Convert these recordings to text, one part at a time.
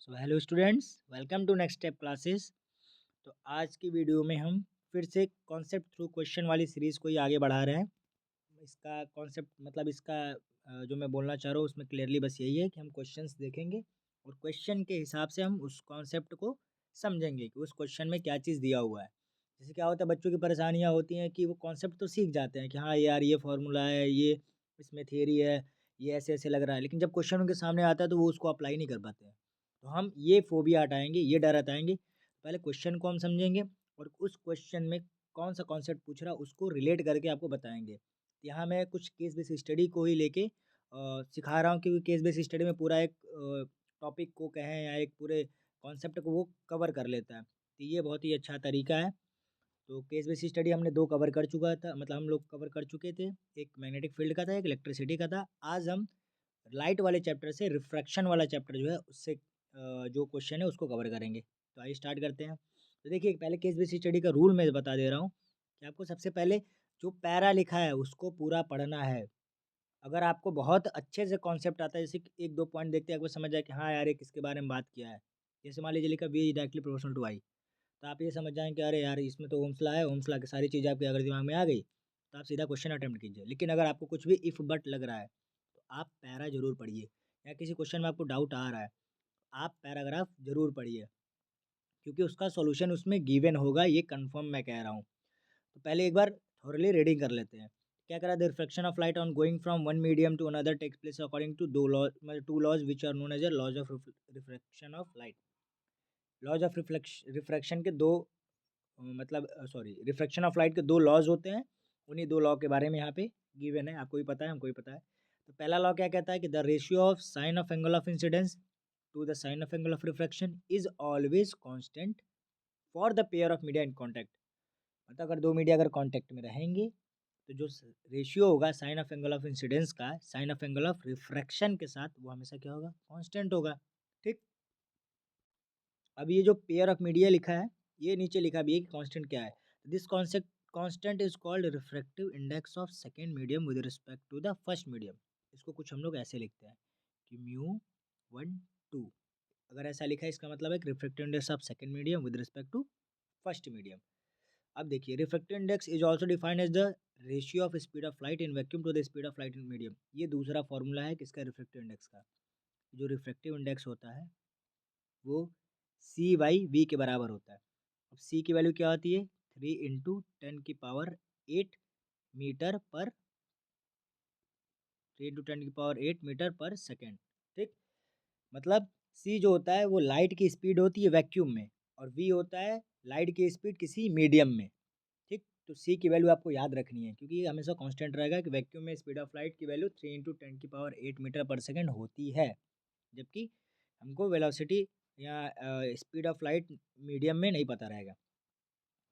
So hello students, welcome to next step classes. तो आज की वीडियो में हम फिर से कॉन्सेप्ट थ्रू क्वेश्चन वाली सीरीज़ को ही आगे बढ़ा रहे हैं। इसका कॉन्सेप्ट मतलब इसका जो मैं बोलना चाह रहा हूँ उसमें क्लियरली बस यही है कि हम क्वेश्चंस देखेंगे और क्वेश्चन के हिसाब से हम उस कॉन्सेप्ट को समझेंगे कि उस क्वेश्चन में क्या चीज़ दिया हुआ है। जैसे क्या होता है, बच्चों की परेशानियाँ होती हैं कि वो कॉन्सेप्ट तो सीख जाते हैं कि हाँ यार ये फार्मूला है, ये इसमें थियरी है, ये ऐसे ऐसे लग रहा है, लेकिन जब क्वेश्चन उनके सामने आता है तो वो उसको अप्लाई नहीं कर पाते हैं। तो हम ये फोबिया हटाएंगे, ये डर हटाएंगे। पहले क्वेश्चन को हम समझेंगे और उस क्वेश्चन में कौन सा कॉन्सेप्ट पूछ रहा है उसको रिलेट करके आपको बताएंगे। यहाँ मैं कुछ केस बेस स्टडी को ही लेके सिखा रहा हूँ, क्योंकि केस बेस स्टडी में पूरा एक टॉपिक को कहें या एक पूरे कॉन्सेप्ट को वो कवर कर लेता है। तो ये बहुत ही अच्छा तरीका है। तो केस बेस स्टडी हमने दो कवर कर चुका था, मतलब हम लोग कवर कर चुके थे। एक मैग्नेटिक फील्ड का था, एक इलेक्ट्रिसिटी का था। आज हम लाइट वाले चैप्टर से रिफ्रैक्शन वाला चैप्टर जो है उससे जो क्वेश्चन है उसको कवर करेंगे। तो आइए स्टार्ट करते हैं। तो देखिए, पहले केस बेस स्टडी का रूल मैं बता दे रहा हूँ कि आपको सबसे पहले जो पैरा लिखा है उसको पूरा पढ़ना है। अगर आपको बहुत अच्छे से कॉन्सेप्ट आता है, जैसे कि एक दो पॉइंट देखते हैं आपको समझ जाए कि हाँ यार ये किसके बारे में बात किया है। जैसे मान लीजिए लिखा वी डायरेक्टली प्रोपोर्शनल टू आई, तो आप ये समझ जाएँ कि अरे यार इसमें तो ओम्स लॉ है, ओम्स लॉ की सारी चीज़ें आपके अगर दिमाग में आ गई तो आप सीधा क्वेश्चन अटेम्प्ट कीजिए। लेकिन अगर आपको कुछ भी इफ़ बट लग रहा है तो आप पैरा ज़रूर पढ़िए, या किसी क्वेश्चन में आपको डाउट आ रहा है आप पैराग्राफ ज़रूर पढ़िए, क्योंकि उसका सॉल्यूशन उसमें गिवन होगा, ये कंफर्म मैं कह रहा हूँ। तो पहले एक बार थॉरली रीडिंग कर लेते हैं। क्या करा, the reflection of light on going from one medium to another takes place according to दो लॉज, मतलब two laws which are known as a laws of reflection of light. Laws of refraction के दो मतलब sorry refraction of light के दो laws होते हैं। उन्हीं दो लॉ के बारे में यहाँ पे गिवन है, आपको भी पता है, हमको भी पता है। तो पहला लॉ क्या कहता है कि the ratio of sine of angle of incidence to the sine of angle of refraction is always constant for the pair of media in contact. मतलब अगर दो मीडिया अगर कांटेक्ट में रहेंगे तो जो रेशियो होगा sine of angle of incidence का sine of angle of refraction के साथ, वो हमेशा क्या होगा, कांस्टेंट होगा। ठीक। अब ये जो पेयर ऑफ मीडिया लिखा है, ये नीचे लिखा भी है कि कांस्टेंट क्या है। This concept constant is called refractive index of second medium with respect to the first medium. इसको कुछ हम लोग ऐसे लिखते हैं कि म्यू 1 2। अगर ऐसा लिखा है इसका मतलब है कि refractive index of second medium with respect to first medium. अब देखिए, refractive index is also defined as the ratio of speed of light in vacuum to the speed of light in medium. ये दूसरा formula है किसका, refractive index का। जो refractive index होता है वो सी बाई वी के बराबर होता है। अब सी की वैल्यू क्या होती है, 3 × 10⁸ मीटर पर 3 × 10⁸मीटर पर सेकेंड। ठीक। मतलब सी जो होता है वो लाइट की स्पीड होती है वैक्यूम में, और वी होता है लाइट की स्पीड किसी मीडियम में। ठीक। तो सी की वैल्यू आपको याद रखनी है, क्योंकि ये हमेशा कांस्टेंट रहेगा कि वैक्यूम में स्पीड ऑफ लाइट की वैल्यू 3 × 10⁸मीटर पर सेकेंड होती है, जबकि हमको वेलोसिटी या स्पीड ऑफ लाइट मीडियम में नहीं पता रहेगा।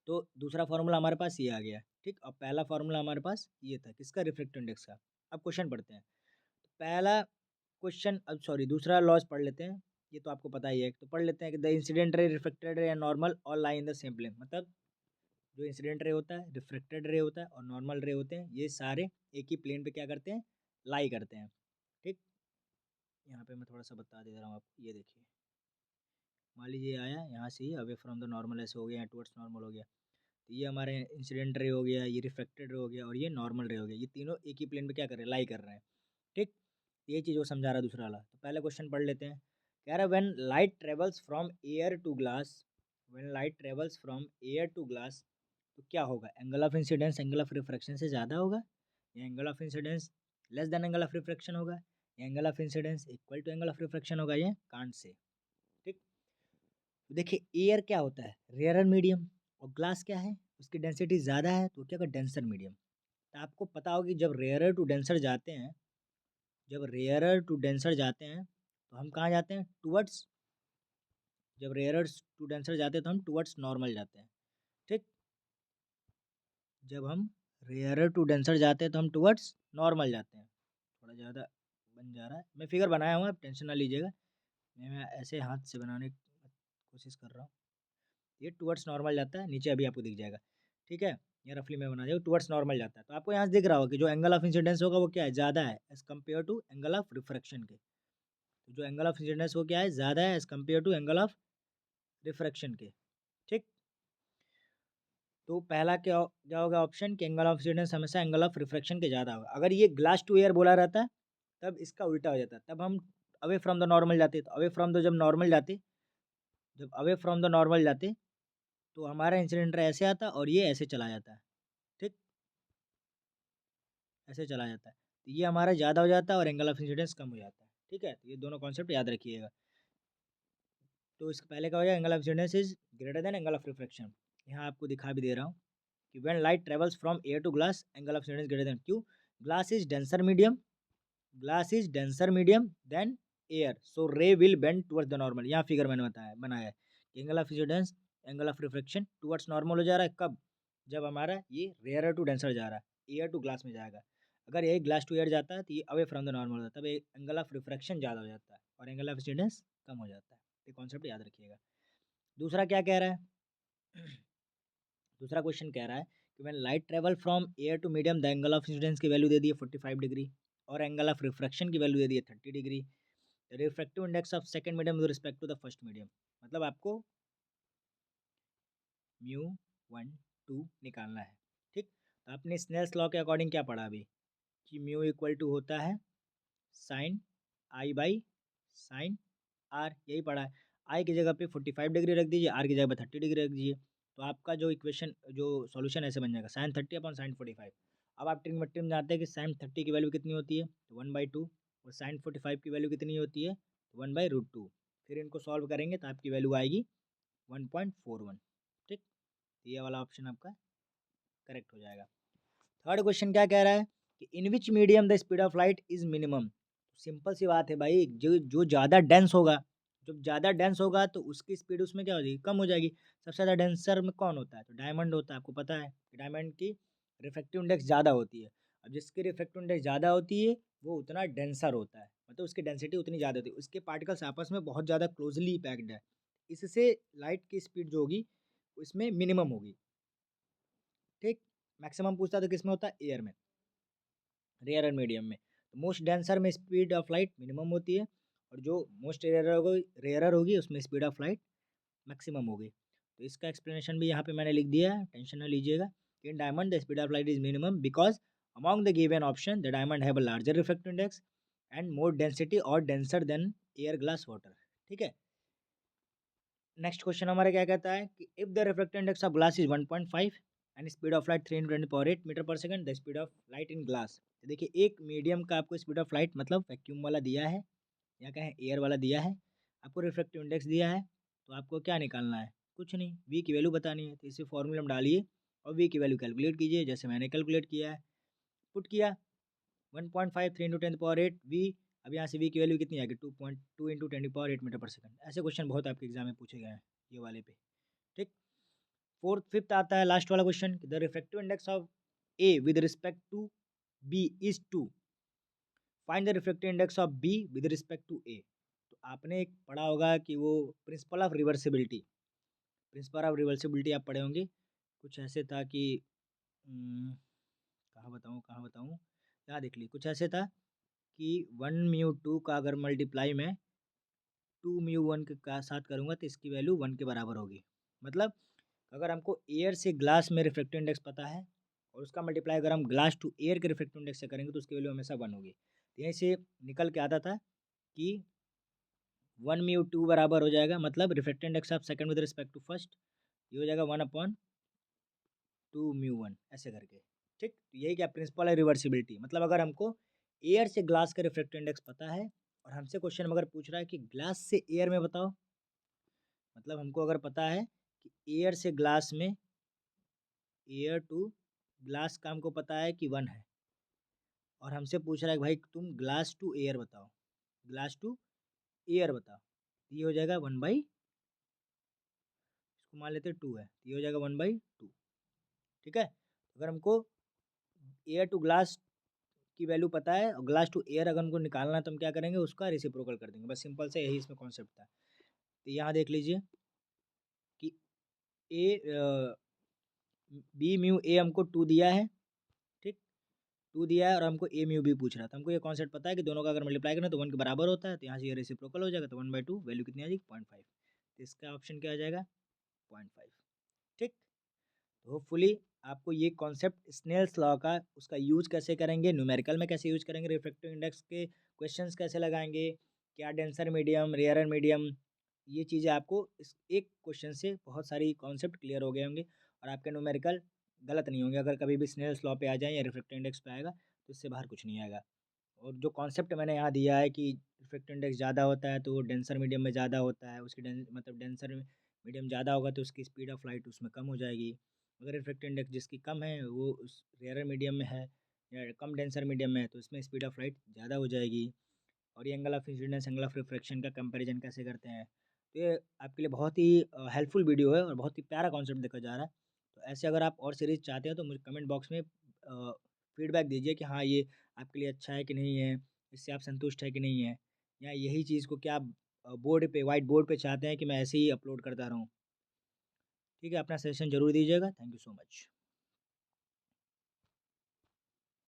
तो दूसरा फार्मूला हमारे पास ये आ गया। ठीक। अब पहला फार्मूला हमारे पास ये था किसका, रिफ्रैक्टिव इंडेक्स का। अब क्वेश्चन पढ़ते हैं। तो पहला क्वेश्चन, अब सॉरी दूसरा लॉज पढ़ लेते हैं। ये तो आपको पता ही है, तो पढ़ लेते हैं कि the incident ray, reflected ray या normal all lie in the same plane. मतलब जो इंसिडेंट रे होता है, रिफ्लेक्टेड रे होता है और नॉर्मल रे होते हैं, ये सारे एक ही प्लेन पे क्या करते हैं, लाई करते हैं। ठीक। यहाँ पे मैं थोड़ा सा बता दे रहा हूँ आपको, ये देखिए। मान लीजिए आया यहाँ से ही अवे फ्रॉम द नॉर्मल ऐसे हो गया, टुवर्ड्स नॉर्मल हो गया। तो ये हमारे इंसिडेंट रे हो गया, ये रिफ्लेक्टेड रे हो गया और ये नॉर्मल रे हो गया। ये तीनों एक ही प्लेन पे क्या कर रहे हैं, लाई कर रहे हैं। ठीक। ये चीज़ वो समझा रहा है दूसरा वाला। तो पहले क्वेश्चन पढ़ लेते हैं। कह रहा है when light travels from air to glass, when light travels from air to glass, तो क्या होगा, angle of incidence angle of refraction से ज़्यादा होगा, या angle of incidence less than angle of refraction होगा, या angle of incidence equal to angle of refraction होगा, ये कांट से। ठीक। तो देखिए, एयर क्या होता है, रेयरर मीडियम, और ग्लास क्या है, उसकी डेंसिटी ज़्यादा है तो क्या होगा, डेंसर मीडियम। तो आपको पता होगा कि जब रेयरर टू डेंसर जाते हैं, जब रेयरर टू डेंसर जाते हैं तो हम कहाँ जाते हैं, टूवर्ड्स, जब रेयरर टू डेंसर जाते हैं तो हम टूवर्ड्स नॉर्मल जाते हैं। ठीक। जब हम रेयरर टू डेंसर जाते हैं तो हम टूवर्ड्स नॉर्मल जाते हैं। थोड़ा ज़्यादा बन जा रहा है, मैं फिगर बनाया हूँ, आप टेंशन ना लीजिएगा। मैं ऐसे हाथ से बनाने की कोशिश कर रहा हूँ। ये टुवर्ड्स नॉर्मल जाता है, नीचे अभी आपको दिख जाएगा। ठीक है, ये रफली मैं बना दिया, टुवर्ड्स नॉर्मल जाता है। तो आपको यहाँ से दिख रहा होगा कि जो एंगल ऑफ इंसिडेंस होगा वो क्या है, ज़्यादा है as compare to angle of refraction के। तो जो एंगल ऑफ इंसिडेंस वो क्या है, ज़्यादा है as compare to angle of refraction के। ठीक, तो पहला क्या होगा ऑप्शन कि एंगल ऑफ इंसिडेंस हमेशा एंगल ऑफ रिफ्रैक्शन के ज़्यादा होगा। अगर ये ग्लास टू एयर बोला रहता तब इसका उल्टा हो जाता, तब हम अवे फ्रॉम द नॉर्मल जाते। तो अवे फ्रॉम द जब नॉर्मल जाते, जब अवे फ्रॉम द नॉर्मल जाते तो हमारा इंसिडेंट ऐसे आता और ये ऐसे चला जाता है। ठीक, ऐसे चला जाता है, तो ये हमारा ज़्यादा हो जाता है और एंगल ऑफ इंसिडेंस कम हो जाता है। ठीक है, तो ये दोनों कॉन्सेप्ट याद रखिएगा। तो इसके पहले क्या हो जाएगा, angle of incidence is greater than angle of refraction. यहाँ आपको दिखा भी दे रहा हूँ कि when light travels from air to glass angle of incidence greater than, क्यों, glass is denser medium, glass is denser medium than air, so ray will bend towards the normal. यहाँ फिगर मैंने बनाया है कि angle of incidence angle of refraction towards normal हो जा रहा है कब, जब हमारा ये रेयर टू डेंसर जा रहा है, एयर टू ग्लास में जाएगा। अगर ये ग्लास टू एयर जाता है तो ये अवे फ्रॉम द नॉर्मल होता है, तब एंगल ऑफ रिफ्रैक्शन ज़्यादा हो जाता है और एंगल ऑफ इंसिडेंस कम हो जाता है। ये कॉन्सेप्ट याद रखिएगा। दूसरा क्या कह रहा है दूसरा क्वेश्चन कह रहा है कि when light travel from air to medium the angle of incidence की वैल्यू दे दी है 45 डिग्री और एंगल ऑफ रिफ्रैक्शन की वैल्यू दे दी है 30 degree. Refractive index of second medium with respect to the first medium, मतलब आपको म्यू 1 2 निकालना है। ठीक, तो आपने स्नेल्स लॉ के अकॉर्डिंग क्या पढ़ा अभी कि म्यू इक्वल टू होता है sine I by sine R, यही पढ़ा है। आई की जगह पे 45 डिग्री रख दीजिए, आर की जगह पे 30 डिग्री रख दीजिए, तो आपका जो इक्वेशन जो सॉल्यूशन ऐसे बन जाएगा साइन 30 अपॉन साइन 45। अब आप ट्रिग्नोमेट्री में जानते हैं कि साइन 30 की वैल्यू कितनी होती है, तो 1/2, और साइन 45 की वैल्यू कितनी होती है, तो 1/√2। फिर इनको सॉल्व करेंगे तो आपकी वैल्यू आएगी 1.41। ठीक, तो ये वाला ऑप्शन आपका करेक्ट हो जाएगा। थर्ड क्वेश्चन क्या कह रहा है कि in which medium the speed of light is minimum. Simple सी बात है भाई, जो ज़्यादा डेंस होगा, जब ज़्यादा डेंस होगा तो उसकी स्पीड उसमें क्या हो जाएगी, कम हो जाएगी। सबसे ज़्यादा डेंसर में कौन होता है, तो डायमंड होता है। आपको पता है कि डायमंड की रिफ्रैक्टिव इंडेक्स ज़्यादा होती है। अब जिसकी रिफ्रैक्टिव इंडेक्स ज़्यादा होती है वो उतना डेंसर होता है, मतलब उसकी डेंसिटी उतनी ज़्यादा होती है, उसके पार्टिकल्स आपस में बहुत ज़्यादा क्लोजली पैक्ड है। इससे लाइट की स्पीड जो होगी उसमें मिनिमम होगी। ठीक, मैक्सिमम पूछता है तो किस में होता है, एयर में, रेयर और मीडियम में। तो मोस्ट डेंसर में स्पीड ऑफ लाइट मिनिमम होती है और जो मोस्ट रेयरर होगी उसमें स्पीड ऑफ लाइट मैक्सिमम होगी। तो इसका एक्सप्लेनेशन भी यहाँ पे मैंने लिख दिया है, टेंशन ना लीजिएगा। In diamond the speed of light is minimum because among the given option the diamond have a larger refractive index and more density और denser than air glass water. ठीक है, नेक्स्ट क्वेश्चन हमारा क्या कहता है कि if the refractive index of glass is 1.5 and speed of light 310 meter per second, the speed of light in glass. देखिए एक मीडियम का आपको स्पीड ऑफ लाइट मतलब वैक्यूम वाला दिया है या कहें एयर वाला दिया है, आपको रिफ्रैक्टिव इंडेक्स दिया है, तो आपको क्या निकालना है, कुछ नहीं, वी की वैल्यू बतानी है। तो इसे फॉर्मूला में डालिए और वी की वैल्यू कैलकुलेट कीजिए, जैसे मैंने कैलकुलेट किया है, पुट किया 1.5 3 × 10⁸ वी। अब यहाँ से वी की वैल्यू कितनी आएगी, 2.2 × 10⁸ मीटर पर सेकंड। ऐसे क्वेश्चन बहुत आपके एग्जाम में पूछे गए हैं ये वाले पे। ठीक, फिफ्थ आता है लास्ट वाला question, the refractive index of A with respect to B is 2, find the refractive index of B with respect to A. तो आपने एक पढ़ा होगा कि वो principle of reversibility, principle of reversibility आप पढ़े होंगे। कुछ ऐसे था कि कहाँ बताऊँ, यहाँ देख ली, कुछ ऐसे था कि 1μ2 का अगर मल्टीप्लाई में 2μ1 के साथ करूँगा तो इसकी वैल्यू 1 के बराबर होगी। मतलब अगर हमको एयर से ग्लास में रिफ्रैक्टिव इंडेक्स पता है और उसका मल्टीप्लाई अगर हम ग्लास टू एयर के रिफ्रैक्टिव इंडेक्स से करेंगे तो उसकी वैल्यू हमेशा 1 होगी। तो यहीं से निकल के आता था कि 1μ2 बराबर हो जाएगा, मतलब refractive index of second with respect to first, ये हो जाएगा 1/2μ1 ऐसे करके। ठीक, तो यही क्या प्रिंसिपल है रिवर्सिबिलिटी। मतलब अगर हमको एयर से ग्लास का रिफ्रैक्टिव इंडेक्स पता है और हमसे क्वेश्चन अगर पूछ रहा है कि ग्लास से एयर में बताओ, मतलब हमको अगर पता है कि एयर से ग्लास में, एयर टू ग्लास का हमको पता है कि 1 है और हमसे पूछ रहा है कि भाई तुम ग्लास टू एयर बताओ, ग्लास टू एयर बताओ, तो ये हो जाएगा 1/, इसको मान लेते 2 है, तो ये हो जाएगा 1/2। ठीक है, अगर हमको एयर टू ग्लास की वैल्यू पता है और ग्लास टू एयर अगर हमको निकालना है तो हम क्या करेंगे, उसका रेसिप्रोकल कर देंगे, बस सिंपल से यही इसमें कॉन्सेप्ट था। तो यहाँ देख लीजिए कि ए बी म्यू ए हमको 2 दिया है। ठीक, 2 दिया है और हमको ए म्यू बी पूछ रहा है, तो हमको ये कॉन्सेप्ट पता है कि दोनों का अगर मल्टीप्लाई करें तो 1 के बराबर होता है, तो यहाँ से ये रेसिप्रोकल हो जाएगा, तो 1/2 वैल्यू कितनी आ जाएगी 0.5, तो इसका ऑप्शन क्या आ जाएगा 0.5। ठीक, तो होपफुली आपको ये कॉन्सेप्ट स्नेल्स लॉ का उसका यूज कैसे करेंगे, न्यूमेरिकल में कैसे यूज करेंगे, रिफ्रैक्टिव इंडेक्स के क्वेश्चंस कैसे लगाएंगे, क्या डेंसर मीडियम, रेयरर मीडियम, ये चीज़ें आपको इस एक क्वेश्चन से बहुत सारी कॉन्सेप्ट क्लियर हो गए होंगे और आपके न्यूमेरिकल गलत नहीं होंगे। अगर कभी भी स्नेल्स लॉ पे आ जाए या रिफ्रैक्टिव इंडेक्स पे आएगा तो इससे बाहर कुछ नहीं आएगा। और जो कॉन्सेप्ट मैंने यहाँ दिया है कि रिफ्रैक्टिव इंडेक्स ज़्यादा होता है तो वो डेंसर मीडियम में ज़्यादा होता है, उसकी मतलब डेंसर मीडियम ज़्यादा होगा तो उसकी स्पीड ऑफ लाइट उसमें कम हो जाएगी। अगर रिफ्रैक्टिव इंडेक्स जिसकी कम है वो उस रेयरर मीडियम में है या कम डेंसर मीडियम में है तो उसमें स्पीड ऑफ लाइट ज़्यादा हो जाएगी। और ये angle of incidence angle of refraction का कंपैरिजन कैसे करते हैं, तो ये आपके लिए बहुत ही हेल्पफुल वीडियो है और बहुत ही प्यारा कॉन्सेप्ट देखा जा रहा है। तो ऐसे अगर आप और सीरीज़ चाहते हैं तो मुझे कमेंट बॉक्स में फीडबैक दीजिए कि हाँ ये आपके लिए अच्छा है कि नहीं है, इससे आप संतुष्ट है कि नहीं है, या यही चीज़ को क्या आप बोर्ड पे व्हाइट बोर्ड पे चाहते हैं कि मैं ऐसे ही अपलोड करता रहूँ। ठीक है, अपना सजेशन ज़रूर दीजिएगा। Thank you so much.